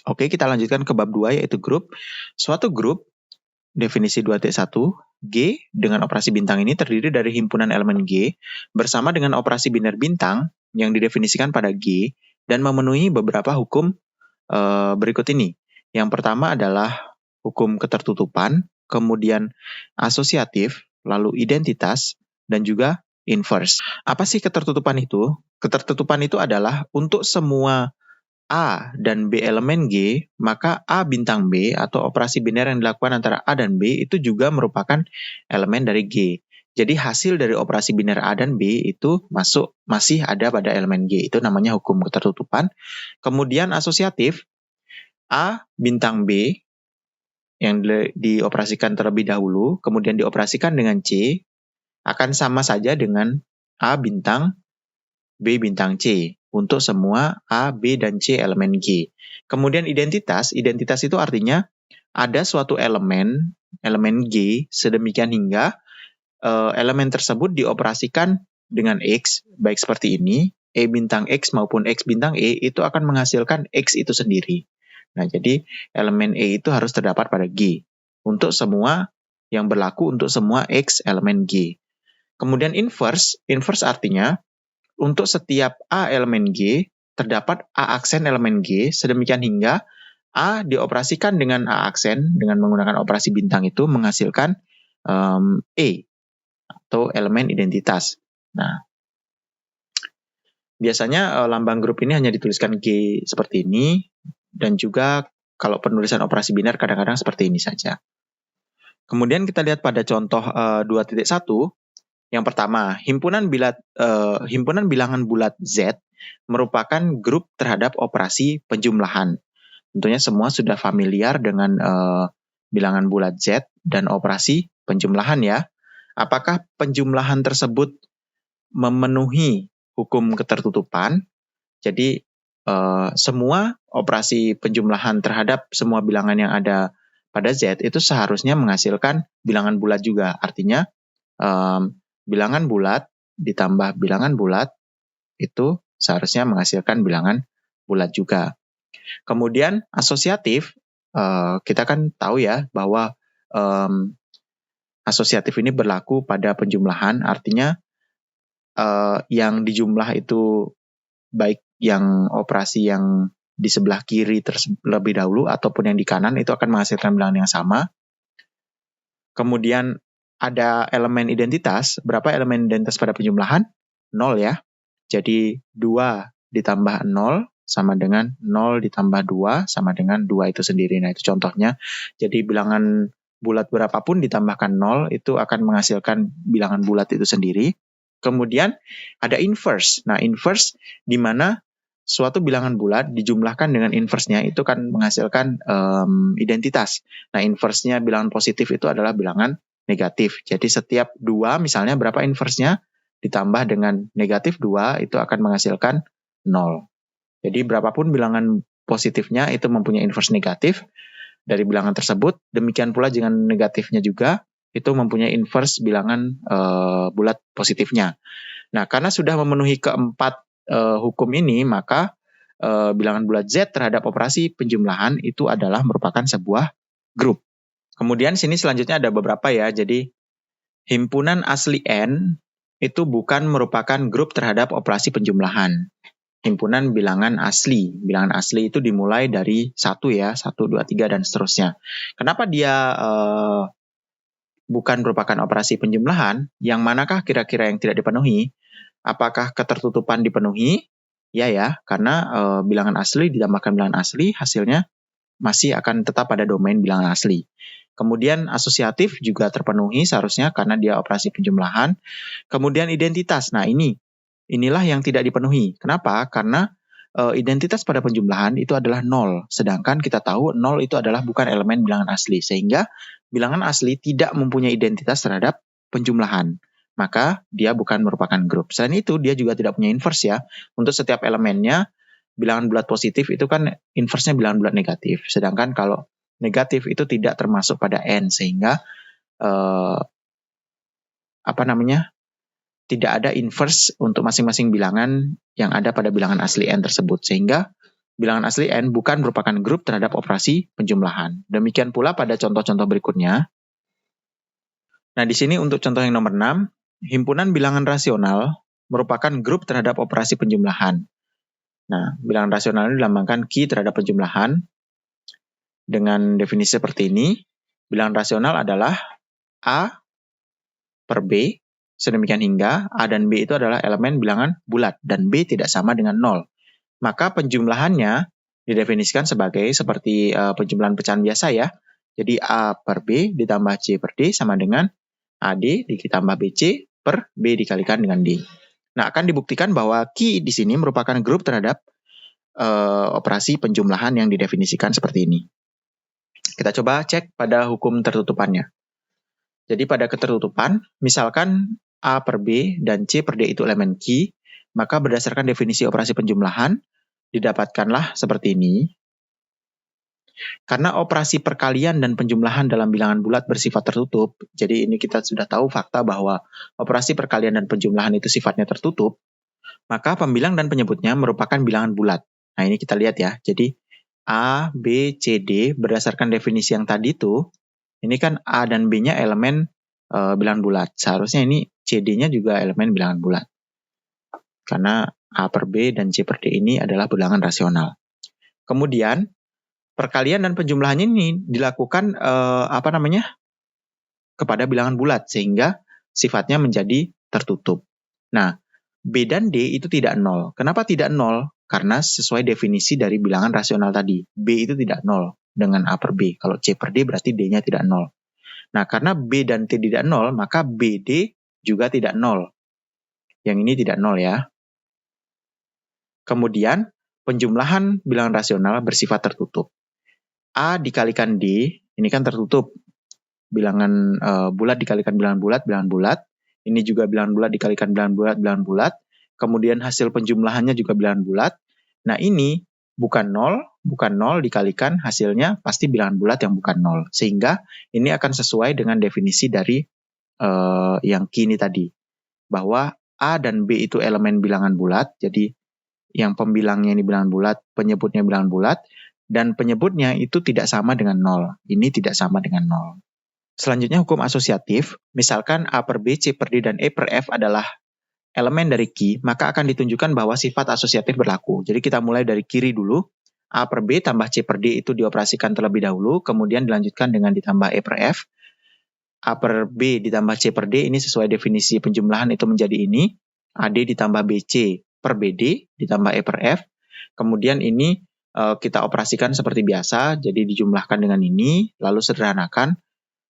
Oke, kita lanjutkan ke bab 2 yaitu grup. Suatu grup, definisi 2.1, G dengan operasi bintang ini terdiri dari himpunan elemen G bersama dengan operasi biner bintang yang didefinisikan pada G dan memenuhi beberapa hukum berikut ini. Yang pertama adalah hukum ketertutupan, kemudian asosiatif, lalu identitas, dan juga inverse. Apa sih ketertutupan itu? Ketertutupan itu adalah untuk semua A dan B elemen G, maka A bintang B atau operasi biner yang dilakukan antara A dan B itu juga merupakan elemen dari G. Jadi hasil dari operasi biner A dan B itu masih ada pada elemen G. Itu namanya hukum ketertutupan. Kemudian asosiatif, A bintang B yang dioperasikan terlebih dahulu, kemudian dioperasikan dengan C, akan sama saja dengan A bintang B bintang C untuk semua A, B, dan C elemen G. Kemudian identitas itu artinya ada suatu elemen G sedemikian hingga elemen tersebut dioperasikan dengan X, baik seperti ini, E bintang X maupun X bintang E itu akan menghasilkan X itu sendiri. Nah, jadi elemen E itu harus terdapat pada G untuk semua yang berlaku untuk semua X elemen G. Kemudian inverse artinya untuk setiap A elemen G, terdapat A aksen elemen G, sedemikian hingga A dioperasikan dengan A aksen, dengan menggunakan operasi bintang itu, menghasilkan E, atau elemen identitas. Nah, biasanya lambang grup ini hanya dituliskan G seperti ini, dan juga kalau penulisan operasi biner kadang-kadang seperti ini saja. Kemudian kita lihat pada contoh 2.1, yang pertama, himpunan bilangan bulat Z merupakan grup terhadap operasi penjumlahan. Tentunya semua sudah familiar dengan bilangan bulat Z dan operasi penjumlahan ya. Apakah penjumlahan tersebut memenuhi hukum ketertutupan? Jadi semua operasi penjumlahan terhadap semua bilangan yang ada pada Z itu seharusnya menghasilkan bilangan bulat juga. Artinya bilangan bulat ditambah bilangan bulat itu seharusnya menghasilkan bilangan bulat juga. Kemudian asosiatif, kita kan tahu ya bahwa asosiatif ini berlaku pada penjumlahan, artinya yang dijumlah itu baik yang operasi yang di sebelah kiri terlebih dahulu ataupun yang di kanan itu akan menghasilkan bilangan yang sama. Kemudian ada elemen identitas. Berapa elemen identitas pada penjumlahan? 0 ya. Jadi 2 ditambah 0 sama dengan 0 ditambah 2 sama dengan 2 itu sendiri. Nah, itu contohnya. Jadi bilangan bulat berapapun ditambahkan 0 itu akan menghasilkan bilangan bulat itu sendiri. Kemudian ada inverse. Nah, inverse di mana suatu bilangan bulat dijumlahkan dengan inverse-nya itu kan menghasilkan identitas. Nah, inverse-nya bilangan positif itu adalah bilangan negatif. Jadi setiap 2 misalnya berapa inverse-nya ditambah dengan negatif 2 itu akan menghasilkan 0. Jadi berapapun bilangan positifnya itu mempunyai inverse negatif dari bilangan tersebut. Demikian pula dengan negatifnya juga itu mempunyai inverse bilangan bulat positifnya. Nah, karena sudah memenuhi keempat hukum ini, maka bilangan bulat Z terhadap operasi penjumlahan itu adalah merupakan sebuah grup. Kemudian sini selanjutnya ada beberapa ya. Jadi himpunan asli N itu bukan merupakan grup terhadap operasi penjumlahan. Himpunan bilangan asli. Bilangan asli itu dimulai dari 1 ya, 1, 2, 3 dan seterusnya. Kenapa dia bukan merupakan operasi penjumlahan? Yang manakah kira-kira yang tidak dipenuhi? Apakah ketertutupan dipenuhi? Ya, karena bilangan asli ditambahkan bilangan asli, hasilnya masih akan tetap pada domain bilangan asli. Kemudian asosiatif juga terpenuhi seharusnya karena dia operasi penjumlahan. Kemudian identitas, nah inilah yang tidak dipenuhi. Kenapa? Karena identitas pada penjumlahan itu adalah 0, sedangkan kita tahu 0 itu adalah bukan elemen bilangan asli, sehingga bilangan asli tidak mempunyai identitas terhadap penjumlahan. Maka dia bukan merupakan grup. Selain itu, dia juga tidak punya inverse ya. Untuk setiap elemennya, bilangan bulat positif itu kan inverse-nya bilangan bulat negatif. Sedangkan kalau negatif itu tidak termasuk pada N, sehingga tidak ada inverse untuk masing-masing bilangan yang ada pada bilangan asli N tersebut. Sehingga bilangan asli n bukan merupakan grup terhadap operasi penjumlahan. Demikian pula pada contoh-contoh berikutnya. Nah, di sini untuk contoh yang nomor 6, himpunan bilangan rasional merupakan grup terhadap operasi penjumlahan. Nah, bilangan rasional ini dilambangkan Q terhadap penjumlahan. Dengan definisi seperti ini, bilangan rasional adalah A per B, sedemikian hingga A dan B itu adalah elemen bilangan bulat, dan B tidak sama dengan 0. Maka penjumlahannya didefinisikan sebagai seperti penjumlahan pecahan biasa ya. Jadi A per B ditambah C per D sama dengan AD ditambah BC per B dikalikan dengan D. Nah, akan dibuktikan bahwa Q di sini merupakan grup terhadap operasi penjumlahan yang didefinisikan seperti ini. Kita coba cek pada hukum tertutupannya. Jadi pada ketertutupan, misalkan A per B dan C per D itu elemen Q, maka berdasarkan definisi operasi penjumlahan, didapatkanlah seperti ini. Karena operasi perkalian dan penjumlahan dalam bilangan bulat bersifat tertutup, jadi ini kita sudah tahu fakta bahwa operasi perkalian dan penjumlahan itu sifatnya tertutup, maka pembilang dan penyebutnya merupakan bilangan bulat. Nah, ini kita lihat ya. Jadi A, B, C, D berdasarkan definisi yang tadi itu, ini kan A dan B-nya elemen bilangan bulat. Seharusnya ini CD-nya juga elemen bilangan bulat. Karena A per B dan C per D ini adalah bilangan rasional. Kemudian, perkalian dan penjumlahannya ini dilakukan kepada bilangan bulat, sehingga sifatnya menjadi tertutup. Nah, B dan D itu tidak 0. Kenapa tidak 0? Karena sesuai definisi dari bilangan rasional tadi. B itu tidak 0 dengan A per B. Kalau C per D berarti D-nya tidak 0. Nah, karena B dan T tidak 0, maka BD juga tidak 0. Yang ini tidak 0 ya. Kemudian, penjumlahan bilangan rasional bersifat tertutup. A dikalikan D, ini kan tertutup. Bilangan bulat dikalikan bilangan bulat. Ini juga bilangan bulat dikalikan bilangan bulat. Kemudian hasil penjumlahannya juga bilangan bulat. Nah, ini bukan 0 dikalikan hasilnya pasti bilangan bulat yang bukan 0. Sehingga ini akan sesuai dengan definisi dari yang Q ini tadi. Bahwa A dan B itu elemen bilangan bulat, jadi yang pembilangnya ini bilangan bulat, penyebutnya bilangan bulat, dan penyebutnya itu tidak sama dengan 0. Ini tidak sama dengan 0. Selanjutnya hukum asosiatif, misalkan A per B, C per D, dan E per F adalah elemen dari Q, maka akan ditunjukkan bahwa sifat asosiatif berlaku. Jadi kita mulai dari kiri dulu, A per B tambah C per D itu dioperasikan terlebih dahulu, kemudian dilanjutkan dengan ditambah E per F. A per B ditambah C per D, ini sesuai definisi penjumlahan itu menjadi ini, AD ditambah BC per BD ditambah E per F. Kemudian ini kita operasikan seperti biasa, jadi dijumlahkan dengan ini, lalu sederhanakan,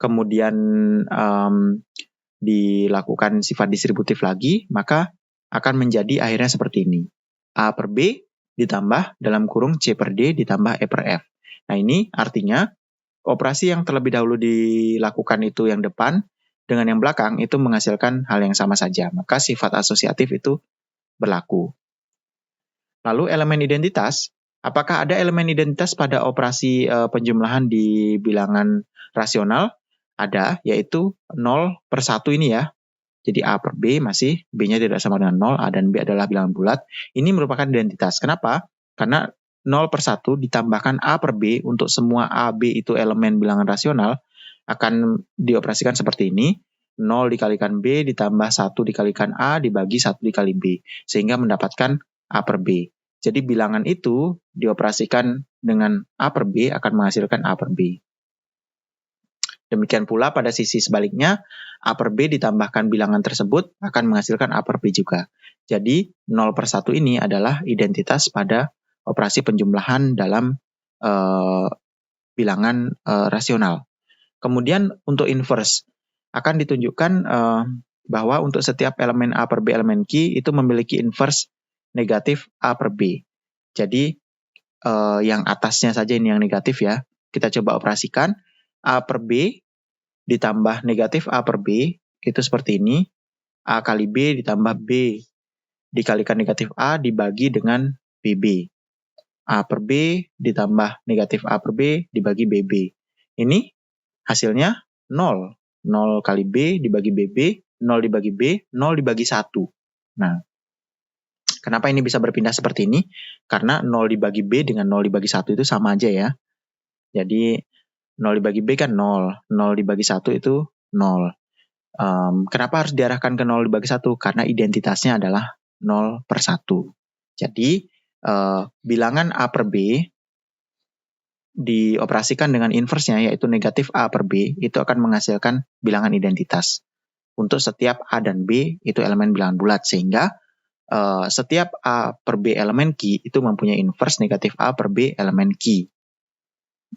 kemudian dilakukan sifat distributif lagi, maka akan menjadi akhirnya seperti ini. A per B ditambah dalam kurung C per D ditambah E per F. Nah, ini artinya operasi yang terlebih dahulu dilakukan itu yang depan dengan yang belakang itu menghasilkan hal yang sama saja. Maka sifat asosiatif itu berlaku. Lalu elemen identitas, apakah ada elemen identitas pada operasi penjumlahan di bilangan rasional? Ada, yaitu 0 per 1 ini ya. Jadi A per B masih, B-nya tidak sama dengan 0, A dan B adalah bilangan bulat. Ini merupakan identitas. Kenapa? Karena 0 per 1 ditambahkan A per B untuk semua A, B itu elemen bilangan rasional, akan dioperasikan seperti ini. 0 dikalikan B ditambah 1 dikalikan A dibagi 1 dikali B. Sehingga mendapatkan A per B. Jadi bilangan itu dioperasikan dengan A per B akan menghasilkan A per B. Demikian pula pada sisi sebaliknya, A per B ditambahkan bilangan tersebut akan menghasilkan A per B juga. Jadi 0 per 1 ini adalah identitas pada operasi penjumlahan dalam bilangan rasional. Kemudian untuk inverse, akan ditunjukkan bahwa untuk setiap elemen A per B elemen Q itu memiliki inverse negatif A per B. Jadi yang atasnya saja ini yang negatif ya. Kita coba operasikan. A per B ditambah negatif A per B, itu seperti ini. A kali B ditambah B dikalikan negatif A dibagi dengan BB. A per B ditambah negatif A per B dibagi BB. Ini hasilnya 0. 0 kali B dibagi BB, 0 dibagi B, 0 dibagi 1. Nah, Kenapa ini bisa berpindah seperti ini? Karena 0 dibagi B dengan 0 dibagi 1 itu sama aja ya. Jadi 0 dibagi B kan 0, 0 dibagi 1 itu 0. Kenapa harus diarahkan ke 0 dibagi 1? Karena identitasnya adalah 0 per 1. Jadi bilangan A per B dioperasikan dengan inversnya yaitu negatif A per B itu akan menghasilkan bilangan identitas. Untuk setiap A dan B itu elemen bilangan bulat sehingga setiap A per B elemen Q itu mempunyai inverse negatif A per B elemen Q.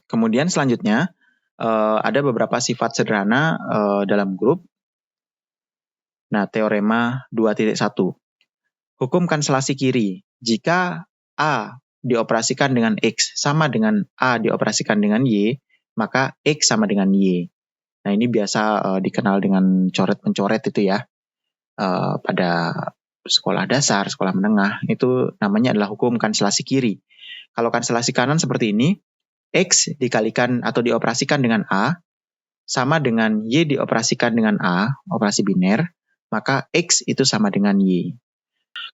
Kemudian selanjutnya ada beberapa sifat sederhana dalam grup. Nah, teorema 2.1. Hukum kanselasi kiri. Jika A dioperasikan dengan X sama dengan A dioperasikan dengan Y, maka X sama dengan Y. Nah, ini biasa dikenal dengan coret-mencoret itu ya. Pada sekolah dasar, sekolah menengah, itu namanya adalah hukum kanselasi kiri. Kalau kanselasi kanan seperti ini, X dikalikan atau dioperasikan dengan A, sama dengan Y dioperasikan dengan A, operasi biner, maka X itu sama dengan Y.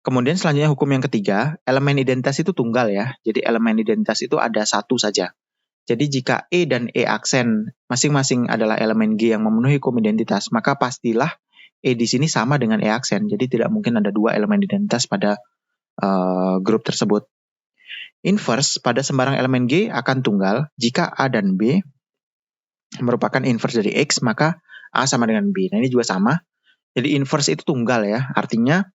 Kemudian selanjutnya hukum yang ketiga, elemen identitas itu tunggal ya. Jadi elemen identitas itu ada satu saja. Jadi jika E dan E aksen masing-masing adalah elemen G yang memenuhi hukum identitas, maka pastilah E di sini sama dengan E aksen. Jadi tidak mungkin ada dua elemen identitas pada grup tersebut. Inverse pada sembarang elemen G akan tunggal jika A dan B merupakan inverse dari X, maka A sama dengan B. Nah ini juga sama. Jadi inverse itu tunggal ya. Artinya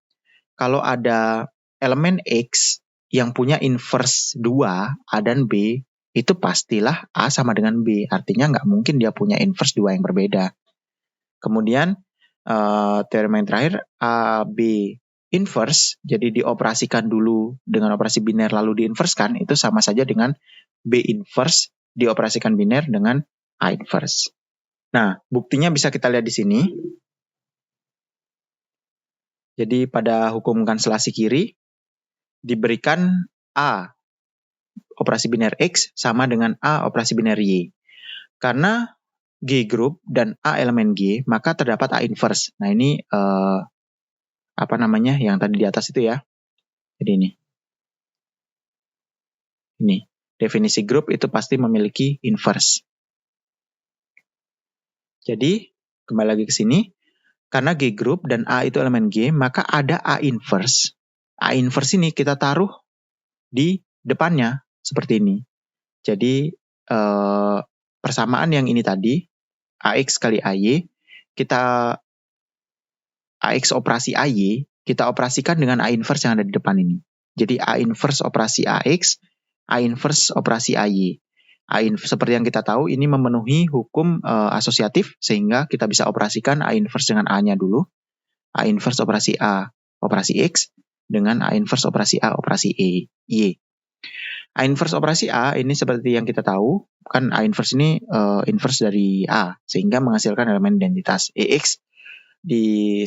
kalau ada elemen X yang punya inverse 2, A dan B, itu pastilah A sama dengan B. Artinya nggak mungkin dia punya inverse 2 yang berbeda. Kemudian teorema yang terakhir, A, B inverse, jadi dioperasikan dulu dengan operasi biner lalu diinverskan, itu sama saja dengan B inverse dioperasikan biner dengan A inverse. Nah, buktinya bisa kita lihat di sini. Jadi pada hukum kanselasi kiri, diberikan A operasi biner X sama dengan A operasi biner Y. Karena G group dan A elemen G, maka terdapat A inverse. Nah ini yang tadi di atas itu ya. Jadi ini. Ini. Definisi grup itu pasti memiliki inverse. Jadi, kembali lagi ke sini. Karena G group dan A itu elemen G, maka ada A inverse. A inverse ini kita taruh di depannya seperti ini. Jadi persamaan yang ini tadi AX kali AY, kita AX operasi AY, kita operasikan dengan A inverse yang ada di depan ini. Jadi A inverse operasi AX, A inverse operasi AY. Seperti yang kita tahu ini memenuhi hukum asosiatif sehingga kita bisa operasikan A inverse dengan A-nya dulu. A inverse operasi A operasi X dengan A inverse operasi A operasi Y. A inverse operasi A ini seperti yang kita tahu, kan A inverse ini inverse dari A, sehingga menghasilkan elemen identitas EX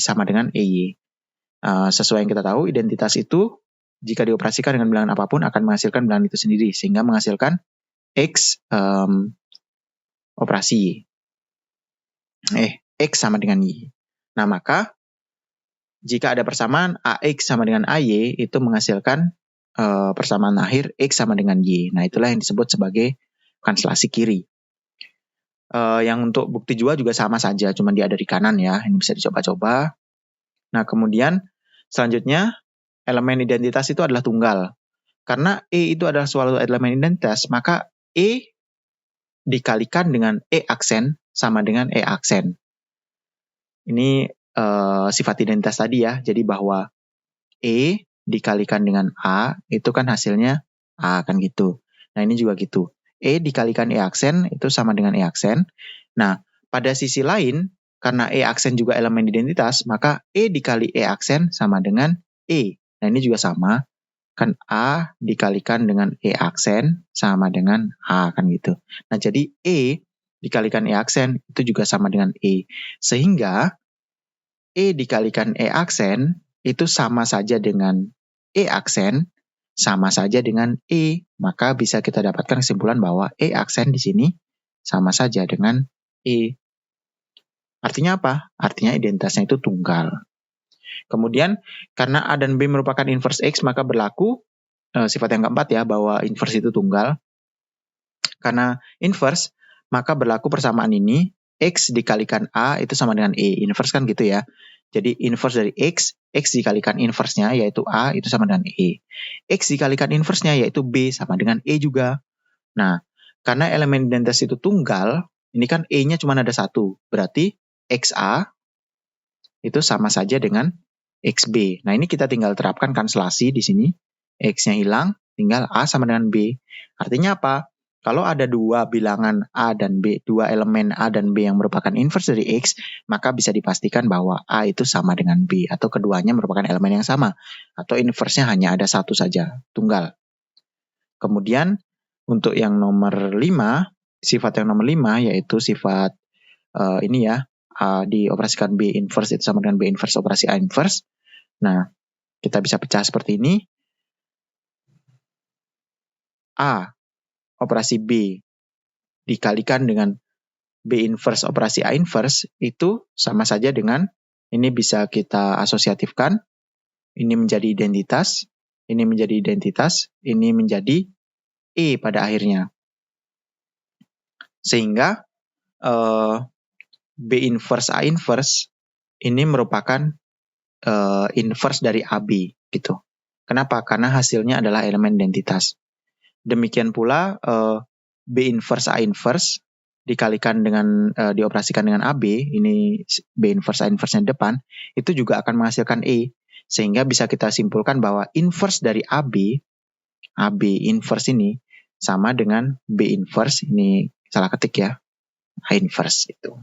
sama dengan EY. Sesuai yang kita tahu, identitas itu jika dioperasikan dengan bilangan apapun akan menghasilkan bilangan itu sendiri, sehingga menghasilkan X operasi Y. X sama dengan Y. Nah, maka jika ada persamaan AX sama dengan AY, itu menghasilkan persamaan akhir X sama dengan Y. Nah, itulah yang disebut sebagai kanselasi kiri. Yang untuk bukti juga sama saja, cuma dia ada di kanan ya. Ini bisa dicoba-coba. Nah, kemudian selanjutnya elemen identitas itu adalah tunggal. Karena E itu adalah suatu elemen identitas, maka E dikalikan dengan E aksen sama dengan E aksen. Ini sifat identitas tadi ya. Jadi bahwa E dikalikan dengan A, itu kan hasilnya A, kan gitu. Nah, ini juga gitu. E dikalikan E aksen, itu sama dengan E aksen. Nah, pada sisi lain, karena E aksen juga elemen identitas, maka E dikali E aksen sama dengan E. Nah, ini juga sama. Kan A dikalikan dengan E aksen sama dengan A, kan gitu. Nah, jadi E dikalikan E aksen, itu juga sama dengan E. Sehingga E dikalikan E aksen, itu sama saja dengan E aksen, sama saja dengan E. Maka bisa kita dapatkan kesimpulan bahwa E aksen di sini sama saja dengan E. Artinya apa? Artinya identitasnya itu tunggal. Kemudian karena A dan B merupakan inverse X, maka berlaku sifat yang keempat ya, bahwa inverse itu tunggal. Karena inverse, maka berlaku persamaan ini, X dikalikan A itu sama dengan E. Inverse kan gitu ya. Jadi inverse dari X dikalikan inverse-nya yaitu A itu sama dengan E. X dikalikan inverse-nya yaitu B sama dengan E juga. Nah, karena elemen identitas itu tunggal, ini kan E-nya cuma ada satu. Berarti XA itu sama saja dengan XB. Nah, ini kita tinggal terapkan kanselasi di sini. X-nya hilang, tinggal A sama dengan B. Artinya apa? Kalau ada dua bilangan A dan B, dua elemen A dan B yang merupakan inverse dari X, maka bisa dipastikan bahwa A itu sama dengan B, atau keduanya merupakan elemen yang sama, atau inverse-nya hanya ada satu saja, tunggal. Kemudian, untuk yang nomor 5, sifat yang nomor 5 yaitu sifat ini ya, A dioperasikan B inverse itu sama dengan B inverse operasi A inverse. Nah, kita bisa pecah seperti ini. A operasi B dikalikan dengan B inverse operasi A inverse itu sama saja dengan, ini bisa kita asosiatifkan, ini menjadi identitas, ini menjadi identitas, ini menjadi E pada akhirnya. Sehingga B inverse A inverse ini merupakan inverse dari AB gitu. Kenapa? Karena hasilnya adalah elemen identitas. Demikian pula B inverse A inverse dikalikan dengan dioperasikan dengan AB, ini B inverse A inverse-nya depan, itu juga akan menghasilkan E. Sehingga bisa kita simpulkan bahwa inverse dari AB inverse ini sama dengan B inverse, ini salah ketik ya, A inverse itu.